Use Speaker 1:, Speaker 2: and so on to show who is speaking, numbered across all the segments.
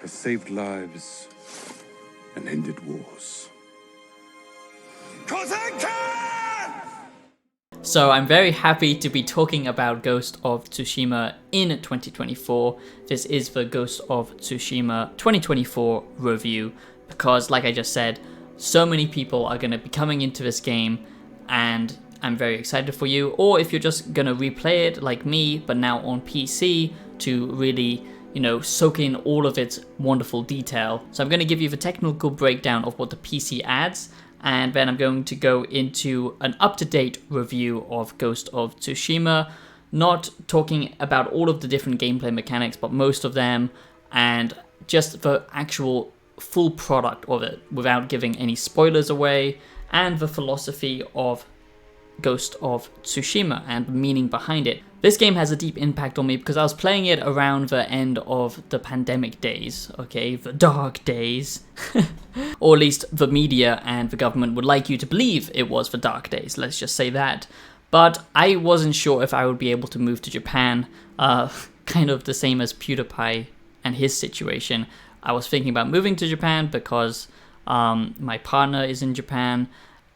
Speaker 1: has saved lives and ended wars. 'Cause I can!
Speaker 2: So I'm very happy to be talking about Ghost of Tsushima in 2024. This is the Ghost of Tsushima 2024 review because, like I just said, so many people are going to be coming into this game and I'm very excited for you. Or if you're just going to replay it like me, but now on PC to really, soak in all of its wonderful detail. So I'm going to give you the technical breakdown of what the PC adds, and then I'm going to go into an up-to-date review of Ghost of Tsushima, not talking about all of the different gameplay mechanics, but most of them, and just the actual full product of it without giving any spoilers away, and the philosophy of Ghost of Tsushima and the meaning behind it. This game has a deep impact on me because I was playing it around the end of the pandemic days, okay, the dark days, or at least the media and the government would like you to believe it was the dark days, let's just say that. But I wasn't sure if I would be able to move to Japan, kind of the same as PewDiePie and his situation. I was thinking about moving to Japan because my partner is in Japan,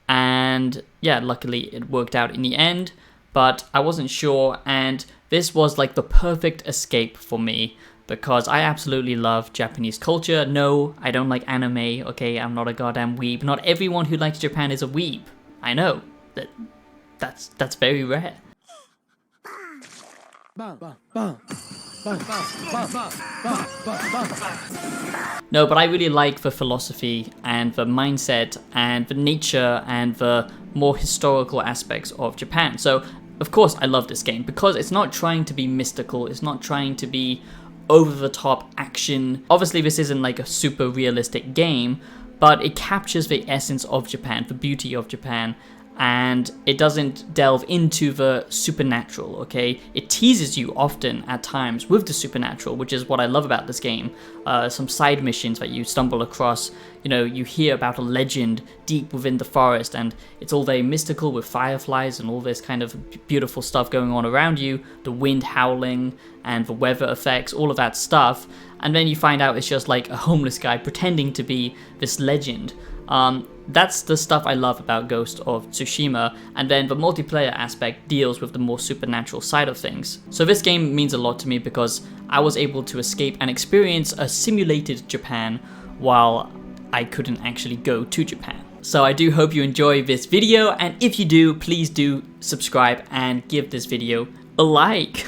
Speaker 2: and yeah, luckily it worked out in the end, but I wasn't sure, and this was like the perfect escape for me because I absolutely love Japanese culture. No, I don't like anime, okay, I'm not a goddamn weeb. Not everyone who likes Japan is a weeb. I know, that's very rare. No, but I really like the philosophy and the mindset and the nature and the more historical aspects of Japan. So, of course, I love this game because it's not trying to be mystical, it's not trying to be over-the-top action. Obviously, this isn't like a super realistic game, but it captures the essence of Japan, the beauty of Japan, and it doesn't delve into the supernatural, okay? It teases you often at times with the supernatural, which is what I love about this game. Some side missions that you stumble across, you hear about a legend deep within the forest, and it's all very mystical with fireflies and all this kind of beautiful stuff going on around you, the wind howling and the weather effects, all of that stuff, and then you find out it's just like a homeless guy pretending to be this legend. That's the stuff I love about Ghost of Tsushima, and then the multiplayer aspect deals with the more supernatural side of things. So this game means a lot to me because I was able to escape and experience a simulated Japan while I couldn't actually go to Japan. So I do hope you enjoy this video, and if you do, please do subscribe and give this video a like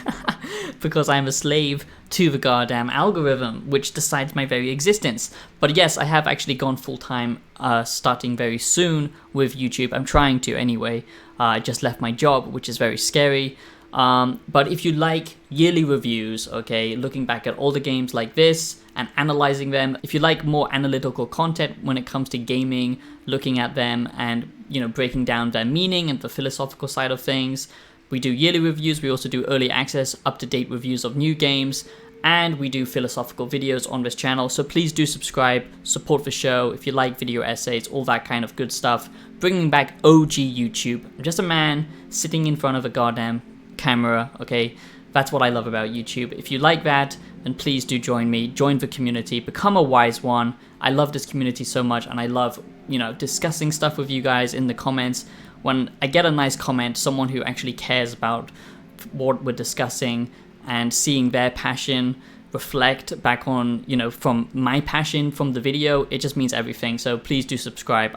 Speaker 2: because I'm a slave to the goddamn algorithm, which decides my very existence. But yes, I have actually gone full-time starting very soon with YouTube. I'm trying to anyway. I just left my job, which is very scary. But if you like yearly reviews, okay, looking back at all the games like this and analyzing them, if you like more analytical content when it comes to gaming, looking at them and, breaking down their meaning and the philosophical side of things, we do yearly reviews. We also do early access, up-to-date reviews of new games, and we do philosophical videos on this channel. So please do subscribe, support the show if you like video essays, all that kind of good stuff. Bringing back OG YouTube. I'm just a man sitting in front of a goddamn camera, okay? That's what I love about YouTube. If you like that, then please do join me, join the community, become a wise one. I love this community so much, and I love, discussing stuff with you guys in the comments. When I get a nice comment, someone who actually cares about what we're discussing, and seeing their passion reflect back on, from my passion from the video, it just means everything. So please do subscribe.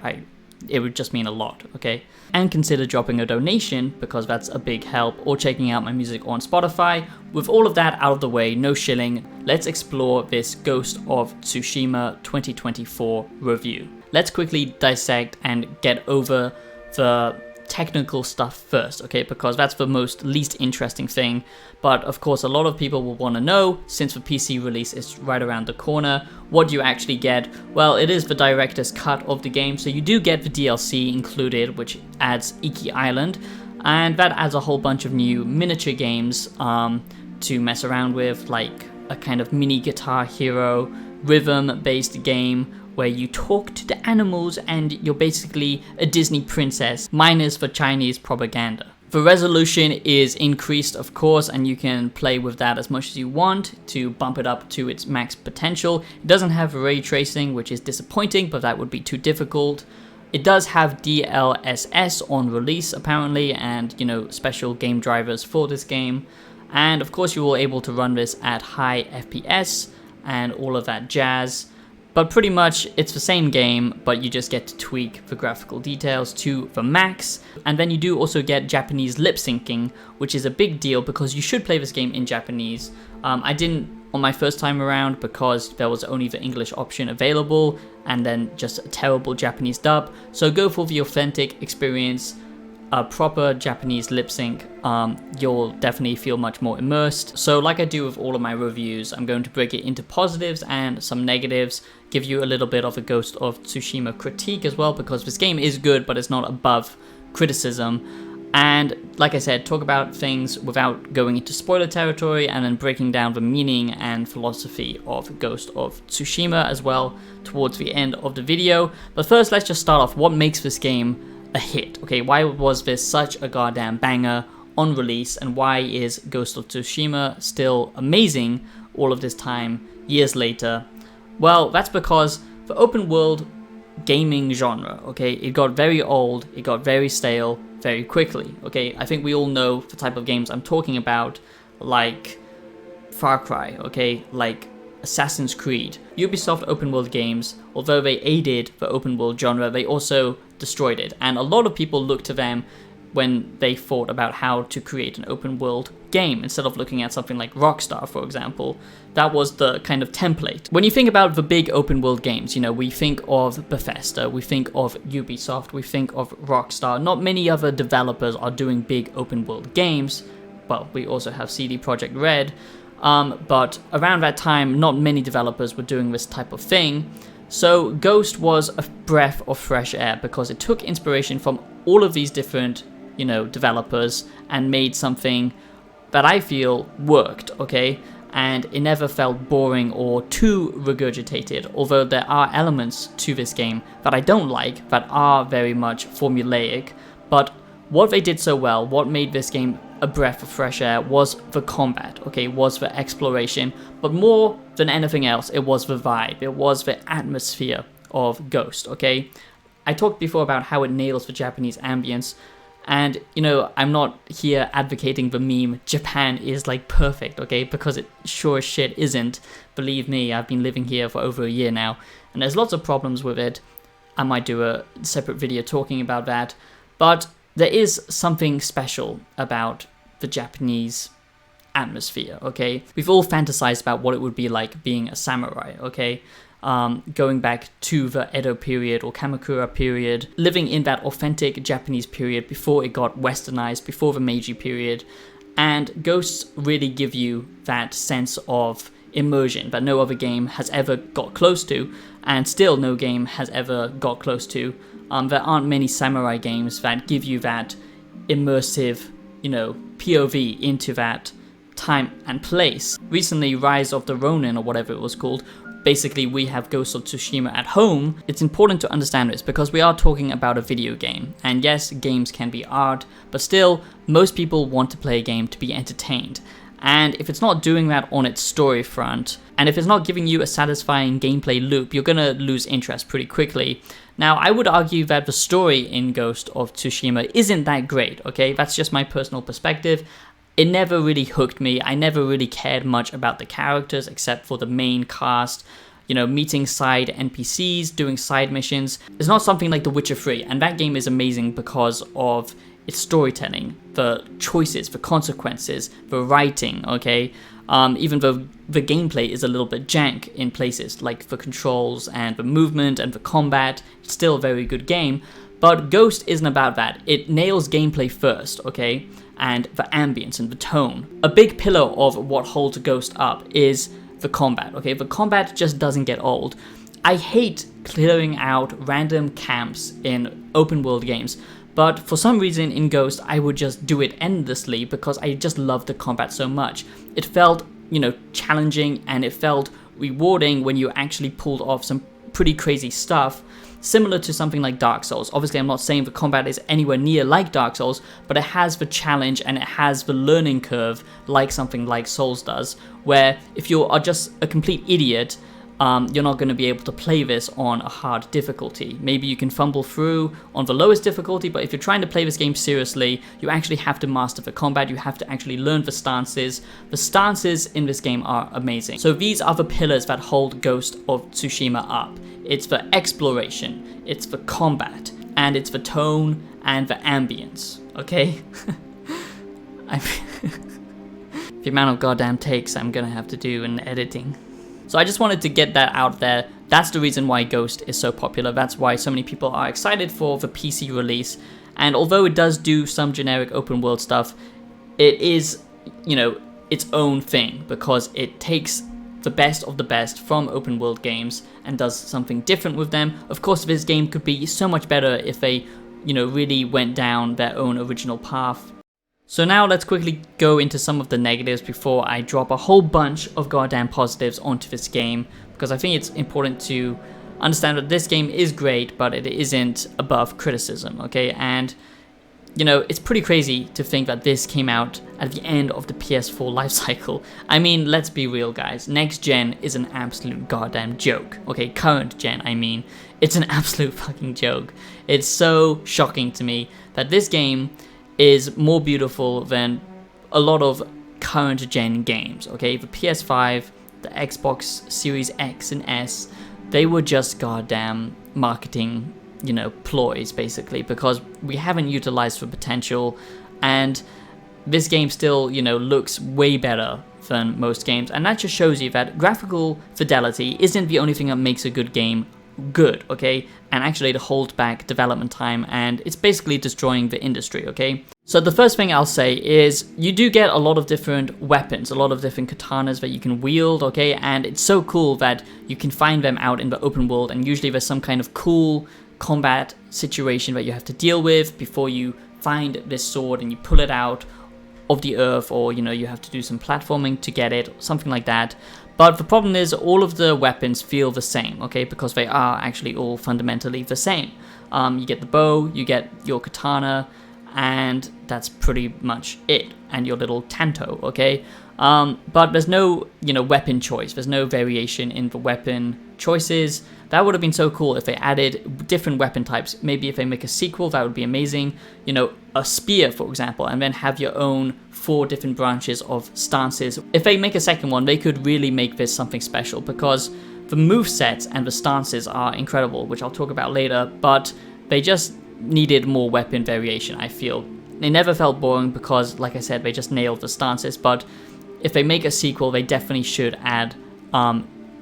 Speaker 2: It would just mean a lot, okay? And consider dropping a donation because that's a big help, or checking out my music on Spotify. With all of that out of the way, no shilling, let's explore this Ghost of Tsushima 2024 review. Let's quickly dissect and get over the technical stuff first, okay, because that's the least interesting thing. But of course, a lot of people will want to know, since the PC release is right around the corner, what do you actually get? Well, it is the director's cut of the game, so you do get the DLC included, which adds Iki Island, and that adds a whole bunch of new miniature games to mess around with, like a kind of mini Guitar Hero rhythm-based game where you talk to the animals and you're basically a Disney princess, minus the Chinese propaganda. The resolution is increased, of course, and you can play with that as much as you want to bump it up to its max potential. It doesn't have ray tracing, which is disappointing, but that would be too difficult. It does have DLSS on release, apparently, and, special game drivers for this game. And, of course, you will be able to run this at high FPS and all of that jazz. But pretty much it's the same game, but you just get to tweak the graphical details to the max. And then you do also get Japanese lip syncing, which is a big deal because you should play this game in Japanese. I didn't on my first time around because there was only the English option available and then just a terrible Japanese dub. So go for the authentic experience, a proper Japanese lip sync. You'll definitely feel much more immersed. So like I do with all of my reviews, I'm going to break it into positives and some negatives, give you a little bit of a Ghost of Tsushima critique as well, because this game is good, but it's not above criticism. And like I said, talk about things without going into spoiler territory, and then breaking down the meaning and philosophy of Ghost of Tsushima as well towards the end of the video. But first, let's just start off what makes this game a hit. Okay, why was this such a goddamn banger on release, and why is Ghost of Tsushima still amazing all of this time, years later? Well, that's because the open world gaming genre, okay, it got very old, it got very stale very quickly, okay? I think we all know the type of games I'm talking about, like Far Cry, okay, like Assassin's Creed. Ubisoft open world games, although they aided the open world genre, they also destroyed it, and a lot of people look to them when they thought about how to create an open world game, instead of looking at something like Rockstar, for example. That was the kind of template. When you think about the big open world games, we think of Bethesda, we think of Ubisoft, we think of Rockstar. Not many other developers are doing big open world games. Well, we also have CD Projekt Red, but around that time, not many developers were doing this type of thing. So Ghost was a breath of fresh air because it took inspiration from all of these different, developers and made something that I feel worked, okay? And it never felt boring or too regurgitated, although there are elements to this game that I don't like, that are very much formulaic. But what they did so well, what made this game a breath of fresh air, was the combat, okay, was the exploration, but more than anything else, it was the vibe, it was the atmosphere of Ghost, okay? I talked before about how it nails the Japanese ambience, and, I'm not here advocating the meme, Japan is like perfect, okay, because it sure as shit isn't. Believe me, I've been living here for over a year now, and there's lots of problems with it. I might do a separate video talking about that, but there is something special about the Japanese atmosphere, okay? We've all fantasized about what it would be like being a samurai, okay? Going back to the Edo period or Kamakura period, living in that authentic Japanese period before it got westernized, before the Meiji period. And Ghosts really give you that sense of immersion that no other game has ever got close to, and still no game has ever got close to. There aren't many samurai games that give you that immersive, POV into that time and place. Recently, Rise of the Ronin, or whatever it was called, basically we have Ghost of Tsushima at home. It's important to understand this because we are talking about a video game, and yes, games can be art, but still, most people want to play a game to be entertained. And if it's not doing that on its story front, and if it's not giving you a satisfying gameplay loop, you're gonna lose interest pretty quickly. Now, I would argue that the story in Ghost of Tsushima isn't that great, okay? That's just my personal perspective. It never really hooked me. I never really cared much about the characters except for the main cast. Meeting side NPCs, doing side missions. It's not something like The Witcher 3, and that game is amazing because of its storytelling, the choices, the consequences, the writing, okay? Even though the gameplay is a little bit jank in places, like the controls and the movement and the combat, it's still a very good game. But Ghost isn't about that. It nails gameplay first, okay? And the ambience and the tone. A big pillar of what holds Ghost up is the combat, okay? The combat just doesn't get old. I hate clearing out random camps in open world games, but for some reason in Ghost, I would just do it endlessly because I just loved the combat so much. It felt, challenging, and it felt rewarding when you actually pulled off some pretty crazy stuff. similar to something like Dark Souls. Obviously, I'm not saying the combat is anywhere near like Dark Souls, but it has the challenge and it has the learning curve like something like Souls does, where if you are just a complete idiot, you're not going to be able to play this on a hard difficulty. Maybe you can fumble through on the lowest difficulty, but if you're trying to play this game seriously, you actually have to master the combat, you have to actually learn the stances. The stances in this game are amazing. So these are the pillars that hold Ghost of Tsushima up. It's the exploration, it's the combat, and it's the tone and the ambience, okay? The amount of goddamn takes I'm gonna have to do in editing. So I just wanted to get that out there. That's the reason why Ghost is so popular. That's why so many people are excited for the PC release. And although it does do some generic open world stuff, it is, you know, its own thing because it takes the best of the best from open world games and does something different with them. Of course, this game could be so much better if they, you know, really went down their own original path. So now let's quickly go into some of the negatives before I drop a whole bunch of goddamn positives onto this game, because I think it's important to understand that this game is great, but it isn't above criticism, okay? And, you know, it's pretty crazy to think that this came out at the end of the PS4 lifecycle. I mean, let's be real, guys. Next gen is an absolute goddamn joke, okay? Current gen, I mean. It's an absolute fucking joke. It's so shocking to me that this game is more beautiful than a lot of current gen games, okay? The PS5, the Xbox Series X and S, they were just goddamn marketing, you know, ploys basically, because we haven't utilized the potential, and this game still, you know, looks way better than most games, and that just shows you that graphical fidelity isn't the only thing that makes a good game good, okay? And actually to hold back development time, and it's basically destroying the industry, okay? So the first thing I'll say is you do get a lot of different weapons, a lot of different katanas that you can wield, okay? And it's so cool that you can find them out in the open world, and usually there's some kind of cool combat situation that you have to deal with before you find this sword and you pull it out of the earth, or, you know, you have to do some platforming to get it, something like that. But the problem is all of the weapons feel the same, okay, because they are actually all fundamentally the same. You get the bow, you get your katana, and that's pretty much it, and your little tanto, okay? But there's no, you know, weapon choice. There's no variation in the weapon choices. That would have been so cool if they added different weapon types. Maybe if they make a sequel, that would be amazing. You know, a spear, for example, and then have your own 4 different branches of stances. If they make a second one, they could really make this something special, because the movesets and the stances are incredible, which I'll talk about later, but they just needed more weapon variation, I feel. They never felt boring because, like I said, they just nailed the stances, but if they make a sequel, they definitely should add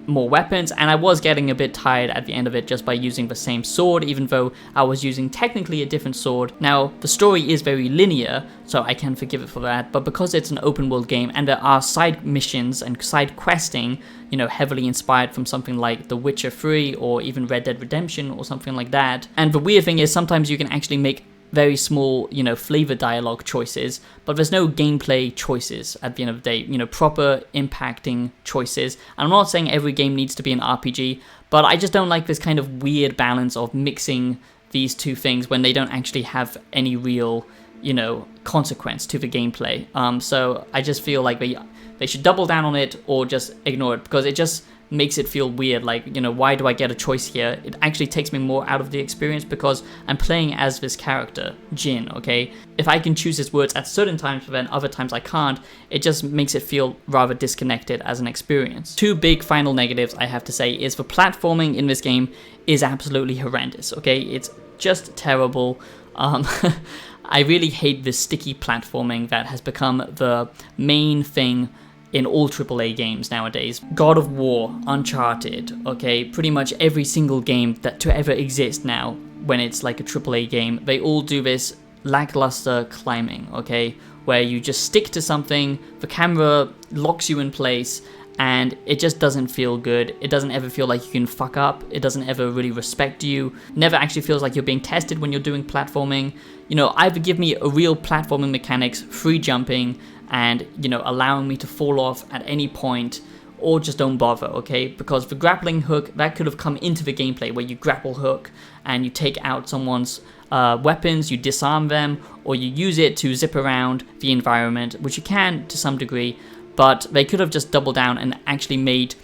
Speaker 2: more weapons, and I was getting a bit tired at the end of it just by using the same sword, even though I was using technically a different sword. Now, the story is very linear, so I can forgive it for that, but because it's an open world game and there are side missions and side questing, you know, heavily inspired from something like The Witcher 3 or even Red Dead Redemption or something like that. And the weird thing is sometimes you can actually make very small, you know, flavor dialogue choices, but there's no gameplay choices at the end of the day, you know, proper impacting choices. And I'm not saying every game needs to be an RPG, but I just don't like this kind of weird balance of mixing these two things when they don't actually have any real, you know, consequence to the gameplay. So I just feel like they should double down on it or just ignore it, because it just makes it feel weird. Like, you know, why do I get a choice here? It actually takes me more out of the experience because I'm playing as this character, Jin, okay? If I can choose his words at certain times but then other times I can't, it just makes it feel rather disconnected as an experience. 2 big final negatives I have to say is the platforming in this game is absolutely horrendous, okay? It's just terrible. I really hate this sticky platforming that has become the main thing in all AAA games nowadays. God of War, Uncharted, okay, pretty much every single game that to ever exist now, when it's like a AAA game, they all do this lackluster climbing, okay, where you just stick to something, the camera locks you in place, and it just doesn't feel good. It doesn't ever feel like you can fuck up. It doesn't ever really respect you. Never actually feels like you're being tested when you're doing platforming. You know, either give me a real platforming mechanics, free jumping, and, you know, allowing me to fall off at any point, or just don't bother, okay? Because the grappling hook, that could have come into the gameplay where you grapple hook and you take out someone's weapons, you disarm them, or you use it to zip around the environment, which you can to some degree, but they could have just doubled down and actually made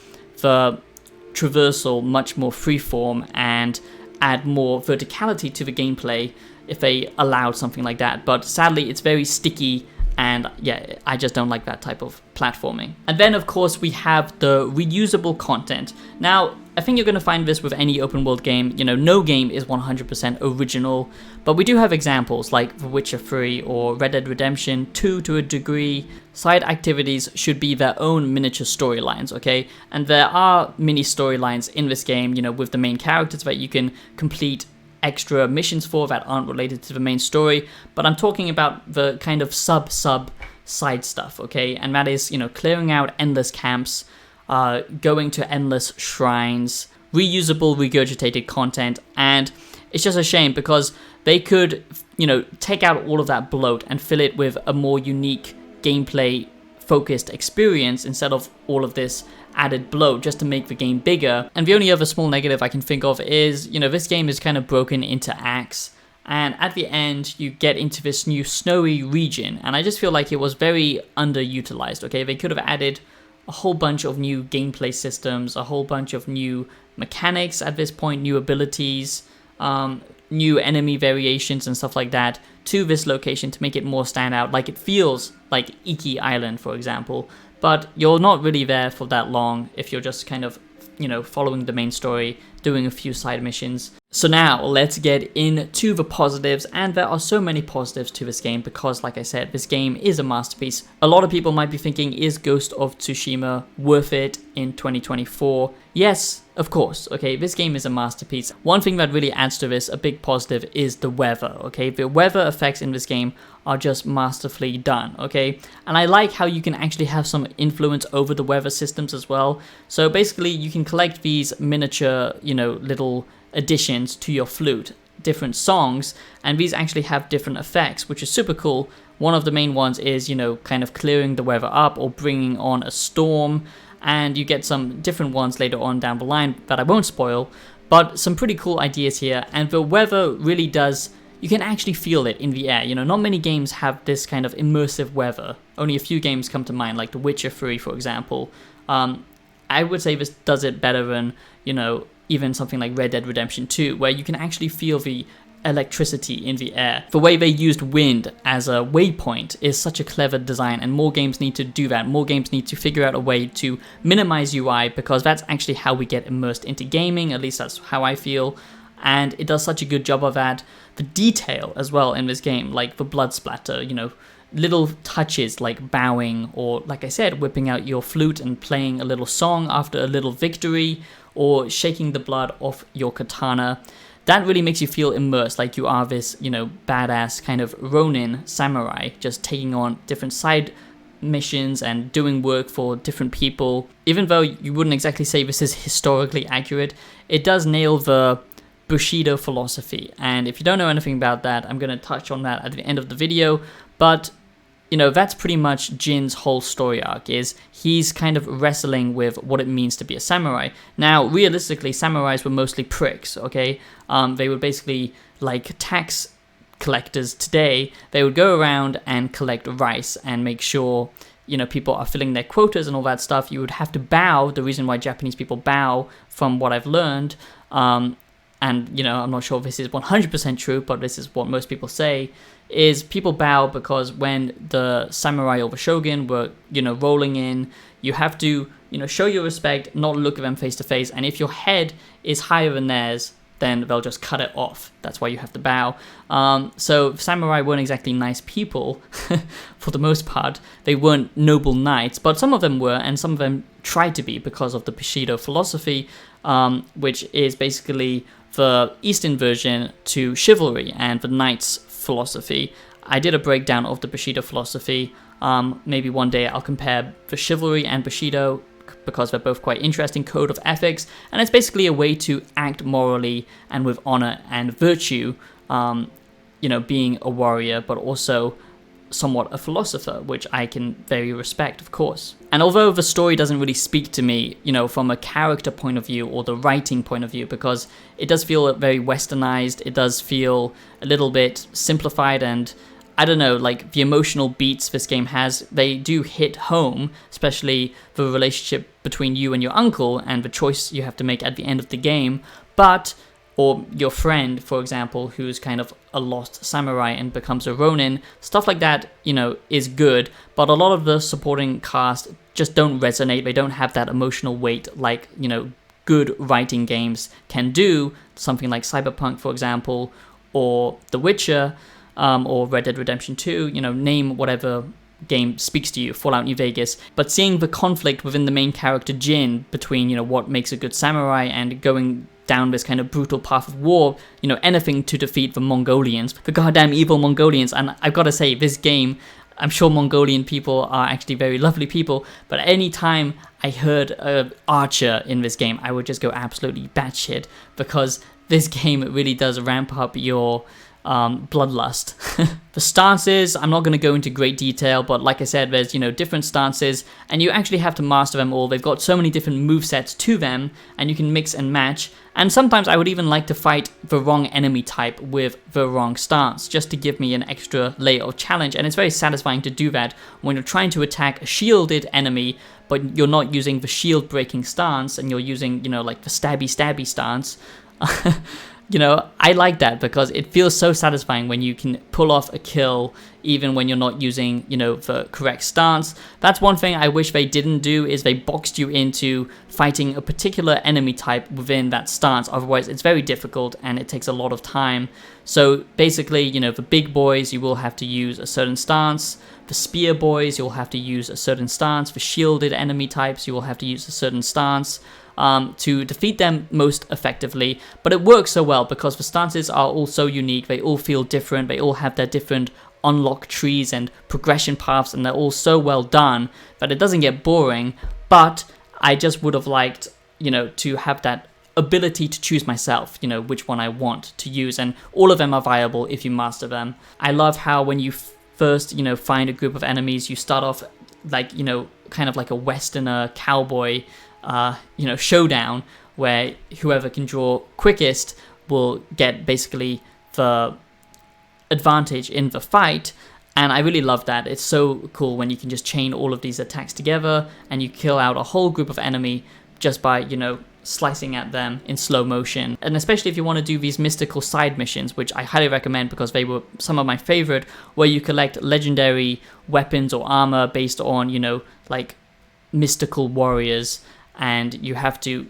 Speaker 2: the traversal much more freeform and add more verticality to the gameplay if they allowed something like that. But sadly, it's very sticky, and yeah, I just don't like that type of platforming. And then of course we have the reusable content. Now, I think you're going to find this with any open world game. You know, no game is 100% original, but we do have examples like The Witcher 3 or Red Dead Redemption 2 to a degree. Side activities should be their own miniature storylines, okay? And there are mini storylines in this game, you know, with the main characters that you can complete extra missions for that aren't related to the main story, but I'm talking about the kind of sub side stuff, okay? And that is, you know, clearing out endless camps, going to endless shrines, reusable, regurgitated content, and it's just a shame because they could, you know, take out all of that bloat and fill it with a more unique gameplay focused experience instead of all of this added bloat just to make the game bigger. And the only other small negative I can think of is, you know, this game is kind of broken into acts, and at the end you get into this new snowy region, and I just feel like it was very underutilized, okay? They could have added a whole bunch of new gameplay systems, a whole bunch of new mechanics at this point, new abilities, new enemy variations and stuff like that to this location to make it more stand out. Like, it feels like Iki Island, for example, but you're not really there for that long if you're just kind of, you know, following the main story, doing a few side missions. So now let's get into the positives, and there are so many positives to this game because, like I said, this game is a masterpiece. A lot of people might be thinking, is Ghost of Tsushima worth it in 2024? Yes, of course, okay, this game is a masterpiece. One thing that really adds to this, a big positive, is the weather, okay? The weather effects in this game are just masterfully done, okay? And I like how you can actually have some influence over the weather systems as well. So basically, you can collect these miniature, you know, little additions to your flute, different songs, and these actually have different effects, which is super cool. One of the main ones is, you know, kind of clearing the weather up or bringing on a storm, and you get some different ones later on down the line that I won't spoil, but some pretty cool ideas here. And the weather really does, you can actually feel it in the air. You know, not many games have this kind of immersive weather. Only a few games come to mind, like The Witcher 3, for example. I would say this does it better than, you know, even something like Red Dead Redemption 2, where you can actually feel the electricity in the air. The way they used wind as a waypoint is such a clever design, and more games need to do that. More games need to figure out a way to minimize UI, because that's actually how we get immersed into gaming, at least that's how I feel, and it does such a good job of that. The detail as well in this game, like the blood splatter, you know, little touches like bowing, or like I said, whipping out your flute and playing a little song after a little victory, or shaking the blood off your katana. That really makes you feel immersed, like you are this, you know, badass kind of Ronin samurai, just taking on different side missions and doing work for different people. Even though you wouldn't exactly say this is historically accurate, it does nail the Bushido philosophy. And if you don't know anything about that, I'm going to touch on that at the end of the video. But, you know, that's pretty much Jin's whole story arc, is he's kind of wrestling with what it means to be a samurai. Now, realistically, samurais were mostly pricks, okay? They were basically like tax collectors today. They would go around and collect rice and make sure, you know, people are filling their quotas and all that stuff. You would have to bow. The reason why Japanese people bow, from what I've learned, and, you know, I'm not sure if this is 100% true, but this is what most people say, is people bow because when the samurai or the shogun were, you know, rolling in, you have to, you know, show your respect, not look at them face to face, and if your head is higher than theirs, then they'll just cut it off. That's why you have to bow. So samurai weren't exactly nice people, for the most part. They weren't noble knights, but some of them were, and some of them tried to be because of the Bushido philosophy, which is basically the Eastern version to chivalry and the knight's philosophy. I did a breakdown of the Bushido philosophy. Maybe one day I'll compare the chivalry and Bushido, because they're both quite interesting code of ethics, and it's basically a way to act morally and with honor and virtue, you know, being a warrior, but also somewhat a philosopher, which I can very respect, of course. And although the story doesn't really speak to me, from a character point of view or the writing point of view, because it does feel very westernized, it does feel a little bit simplified, and I don't know, like the emotional beats this game has, they do hit home, especially the relationship between you and your uncle and the choice you have to make at the end of the game, or your friend, for example, who's kind of a lost samurai and becomes a ronin, stuff like that, is good, but a lot of the supporting cast just don't resonate, they don't have that emotional weight like, good writing games can do, something like Cyberpunk, for example, or The Witcher, or Red Dead Redemption 2, name whatever game speaks to you, Fallout New Vegas. But seeing the conflict within the main character Jin between, what makes a good samurai and going down this kind of brutal path of war, anything to defeat the Mongolians, the goddamn evil Mongolians. And I've got to say, this game, I'm sure Mongolian people are actually very lovely people, but any time I heard an archer in this game, I would just go absolutely batshit, because this game really does ramp up your bloodlust. The stances, I'm not going to go into great detail, but like I said, there's, different stances, and you actually have to master them all. They've got so many different movesets to them, and you can mix and match, and sometimes I would even like to fight the wrong enemy type with the wrong stance, just to give me an extra layer of challenge, and it's very satisfying to do that when you're trying to attack a shielded enemy, but you're not using the shield breaking stance, and you're using, like the stabby stance. I like that because it feels so satisfying when you can pull off a kill even when you're not using, the correct stance. That's one thing I wish they didn't do, is they boxed you into fighting a particular enemy type within that stance. Otherwise, it's very difficult and it takes a lot of time. So basically, the big boys, you will have to use a certain stance. The spear boys, you'll have to use a certain stance. The shielded enemy types, you will have to use a certain stance. To defeat them most effectively, but it works so well because the stances are all so unique, they all feel different, they all have their different unlock trees and progression paths, and they're all so well done that it doesn't get boring. But I just would have liked, to have that ability to choose myself, which one I want to use, and all of them are viable if you master them. I love how when you first, find a group of enemies, you start off like, kind of like a westerner cowboy showdown, where whoever can draw quickest will get basically the advantage in the fight. And I really love that. It's so cool when you can just chain all of these attacks together and you kill out a whole group of enemy just by, slicing at them in slow motion. And especially if you want to do these mystical side missions, which I highly recommend because they were some of my favorite, where you collect legendary weapons or armor based on, like mystical warriors, and you have to,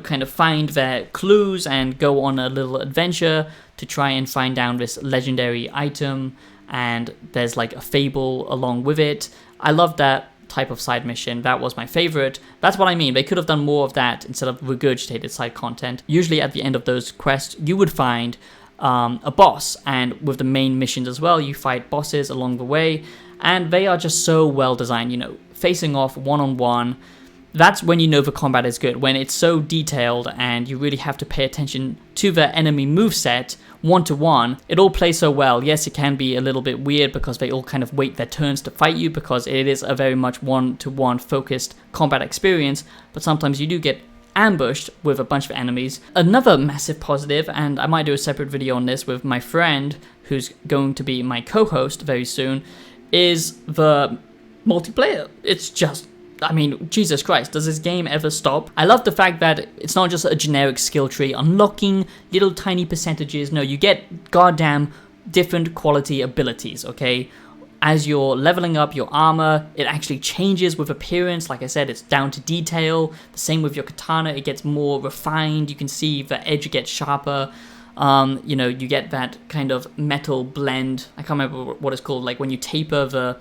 Speaker 2: kind of find their clues and go on a little adventure to try and find down this legendary item, and there's like a fable along with it. I love that type of side mission. That was my favorite. That's what I mean. They could have done more of that instead of regurgitated side content. Usually at the end of those quests, you would find a boss, and with the main missions as well, you fight bosses along the way, and they are just so well designed, facing off one-on-one. That's when the combat is good, when it's so detailed and you really have to pay attention to the enemy moveset one-to-one. It all plays so well. Yes, it can be a little bit weird because they all kind of wait their turns to fight you, because it is a very much one-to-one focused combat experience, but sometimes you do get ambushed with a bunch of enemies. Another massive positive, and I might do a separate video on this with my friend who's going to be my co-host very soon, is the multiplayer. It's just, Jesus Christ, does this game ever stop? I love the fact that it's not just a generic skill tree unlocking little tiny percentages. No, you get goddamn different quality abilities, okay? As you're leveling up your armor, it actually changes with appearance. Like I said, it's down to detail. The same with your katana, it gets more refined. You can see the edge gets sharper. You get that kind of metal blend. I can't remember what it's called. Like when you taper the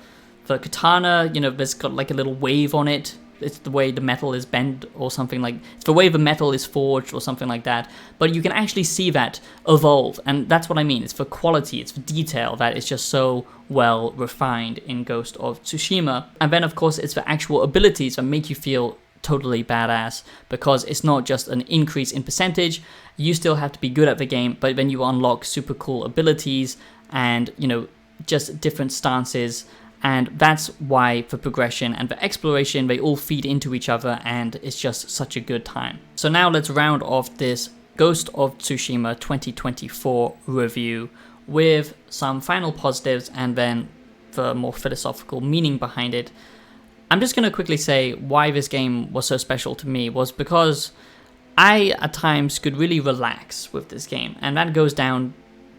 Speaker 2: katana, there's got like a little wave on it. It's the way the metal is bent or something, like it's the way the metal is forged or something like that. But you can actually see that evolve, and that's what I mean. It's for quality, it's for detail that is just so well refined in Ghost of Tsushima. And then of course it's the actual abilities that make you feel totally badass, because it's not just an increase in percentage. You still have to be good at the game, but then you unlock super cool abilities, and just different stances, and that's why for progression and for exploration they all feed into each other, and it's just such a good time. So now let's round off this Ghost of Tsushima 2024 review with some final positives and then the more philosophical meaning behind it. I'm just going to quickly say why this game was so special to me was because I at times could really relax with this game, and that goes down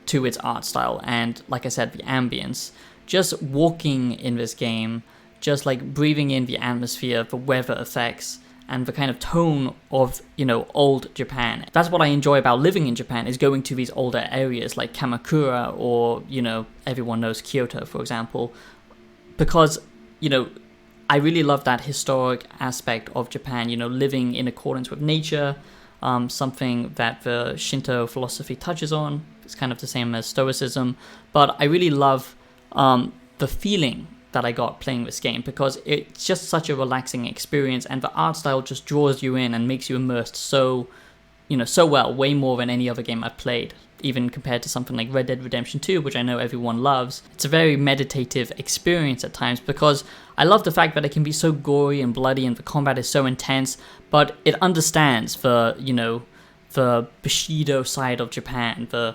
Speaker 2: to its art style and, like I said, the ambience. Just walking in this game, just like breathing in the atmosphere, the weather effects, and the kind of tone of, old Japan. That's what I enjoy about living in Japan, is going to these older areas like Kamakura or, everyone knows Kyoto, for example, because, I really love that historic aspect of Japan, living in accordance with nature, something that the Shinto philosophy touches on. It's kind of the same as Stoicism, but I really love the feeling that I got playing this game, because it's just such a relaxing experience, and the art style just draws you in and makes you immersed so well, way more than any other game I've played, even compared to something like Red Dead Redemption 2, which I know everyone loves. It's a very meditative experience at times, because I love the fact that it can be so gory and bloody and the combat is so intense, but it understands the Bushido side of Japan, the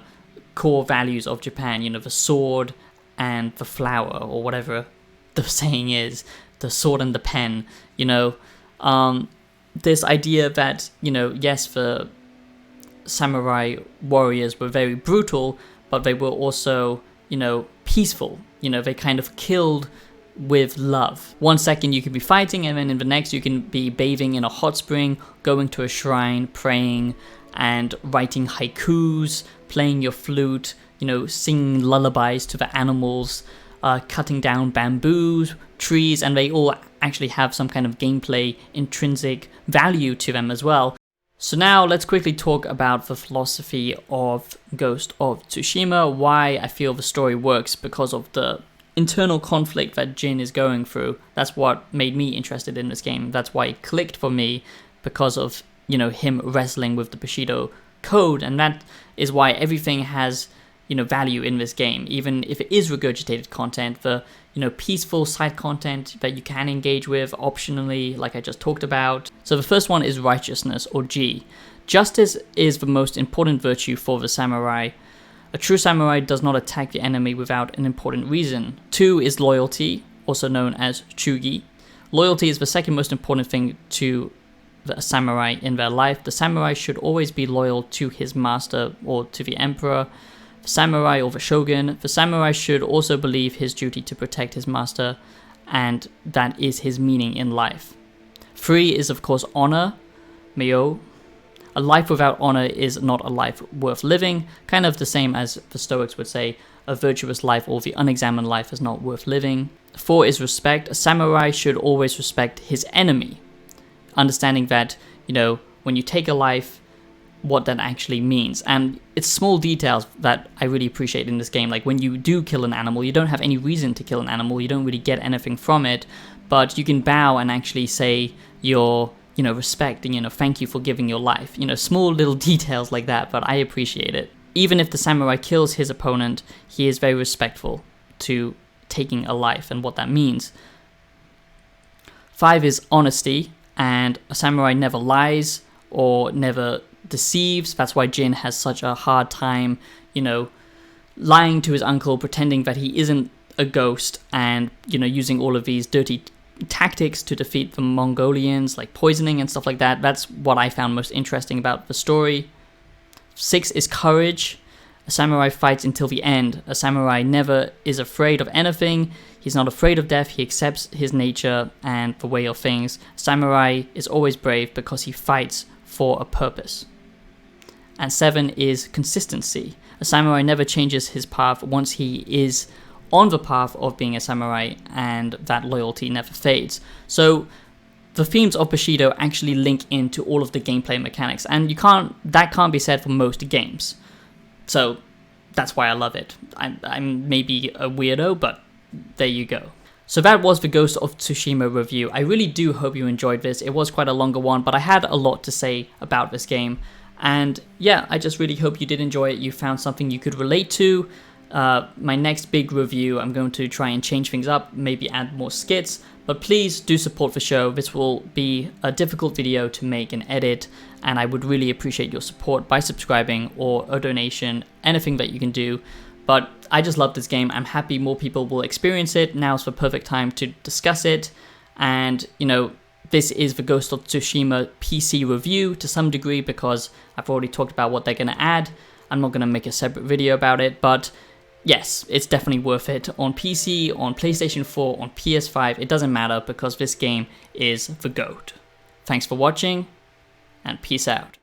Speaker 2: core values of Japan, the sword and the flower, or whatever the saying is, the sword and the pen, this idea that, yes, the samurai warriors were very brutal, but they were also, peaceful. They kind of killed with love. One second you could be fighting, and then in the next you can be bathing in a hot spring, going to a shrine, praying, and writing haikus, playing your flute, singing lullabies to the animals, cutting down bamboos, trees, and they all actually have some kind of gameplay intrinsic value to them as well. So now let's quickly talk about the philosophy of Ghost of Tsushima, why I feel the story works because of the internal conflict that Jin is going through. That's what made me interested in this game. That's why it clicked for me, because of, him wrestling with the Bushido code, and that is why everything has, value in this game, even if it is regurgitated content. The, peaceful side content that you can engage with optionally, like I just talked about. So the first one is righteousness, or G. Justice is the most important virtue for the samurai. A true samurai does not attack the enemy without an important reason. 2 is loyalty, also known as chugi. Loyalty is the second most important thing to the samurai in their life. The samurai should always be loyal to his master or to the emperor, the samurai or the shogun. The samurai should also believe his duty to protect his master, and that is his meaning in life. 3 is of course honor, myo. A life without honor is not a life worth living, kind of the same as the Stoics would say, a virtuous life or the unexamined life is not worth living. 4 is respect. A samurai should always respect his enemy, understanding that, when you take a life, what that actually means. And it's small details that I really appreciate in this game. Like when you do kill an animal, you don't have any reason to kill an animal, you don't really get anything from it, but you can bow and actually say your respect and, thank you for giving your life. Small little details like that, but I appreciate it. Even if the samurai kills his opponent, he is very respectful to taking a life and what that means. 5 is honesty, and a samurai never lies or never deceives. That's why Jin has such a hard time, lying to his uncle, pretending that he isn't a ghost, and, using all of these dirty tactics to defeat the Mongolians, like poisoning and stuff like that. That's what I found most interesting about the story. 6 is courage. A samurai fights until the end. A samurai never is afraid of anything. He's not afraid of death. He accepts his nature and the way of things. A samurai is always brave because he fights for a purpose. And 7 is consistency. A samurai never changes his path once he is on the path of being a samurai, and that loyalty never fades. So the themes of Bushido actually link into all of the gameplay mechanics, and that can't be said for most games. So that's why I love it. I'm maybe a weirdo, but there you go. So that was the Ghost of Tsushima review. I really do hope you enjoyed this. It was quite a longer one, but I had a lot to say about this game. And yeah, I just really hope you did enjoy it. You found something you could relate to. My next big review, I'm going to try and change things up, maybe add more skits, but please do support the show. This will be a difficult video to make and edit, and I would really appreciate your support by subscribing or a donation, anything that you can do. But I just love this game. I'm happy more people will experience it. Now's the perfect time to discuss it. And, you know, this is the Ghost of Tsushima PC review to some degree because I've already talked about what they're going to add. I'm not going to make a separate video about it, but yes, it's definitely worth it. On PC, on PlayStation 4, on PS5, it doesn't matter because this game is the GOAT. Thanks for watching, and peace out.